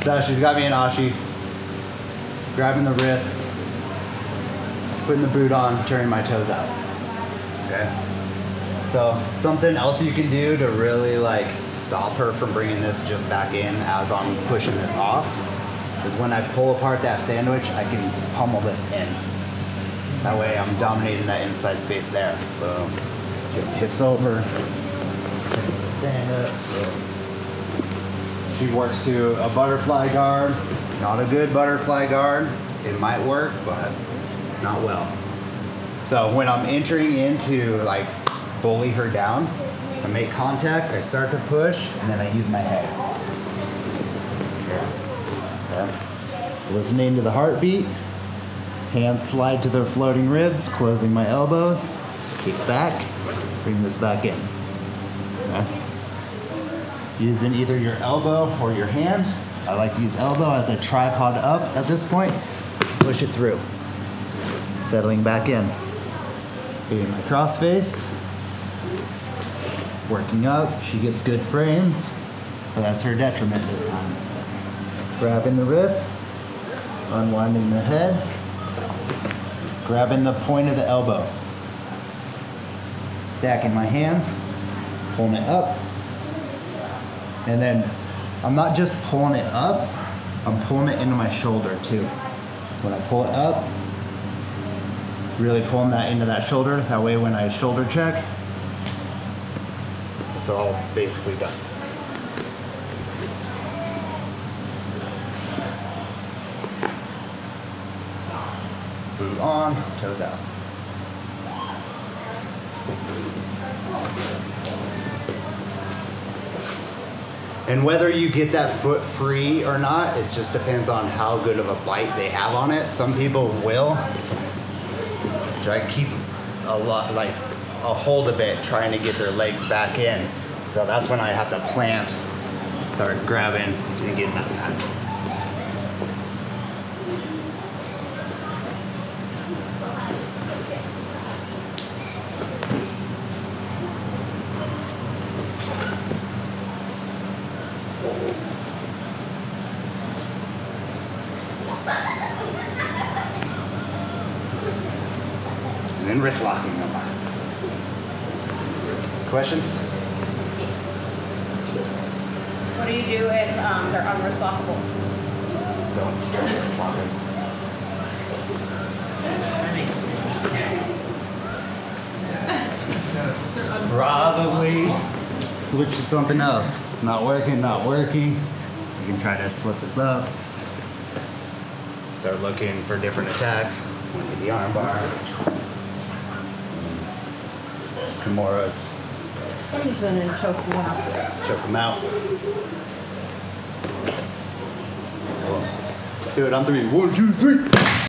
So she's got me in Ashi, grabbing the wrist, putting the boot on, turning my toes out. Okay. So something else you can do to really like stop her from bringing this just back in as I'm pushing this off is when I pull apart that sandwich, I can pummel this in. That way I'm dominating that inside space there. Boom. Get hips over. Stand up. Boom. She works to a butterfly guard. Not a good butterfly guard. It might work, but not well. So when I'm entering into like bully her down, I make contact, I start to push, and then I use my head. Okay. Listening to the heartbeat. Hands slide to their floating ribs, closing my elbows. Kick back, bring this back in. Okay. Using either your elbow or your hand. I like to use elbow as I tripod up at this point. Push it through. Settling back in. In my crossface. Working up, she gets good frames, but that's her detriment this time. Grabbing the wrist, unwinding the head, grabbing the point of the elbow. Stacking my hands, pulling it up, and then I'm not just pulling it up, I'm pulling it into my shoulder too. So when I pull it up, really pulling that into that shoulder, that way when I shoulder check, it's all basically done. So, boot on, toes out. And whether you get that foot free or not, it just depends on how good of a bite they have on it. Some people will try to keep a lot, like a hold of it, trying to get their legs back in. So that's when I have to plant, start grabbing and getting that back. And then wrist locking them. Questions? What do you do if they're unwrist lockable? Don't wrist lock them. That makes sense. Probably switch to something else. Not working, not working. You can try to slip this up. Start looking for different attacks. With the arm bar. Kimuras. I'm just going to choke them out. Choke them out. Cool. Let's do it on 3. 1, 2, 3.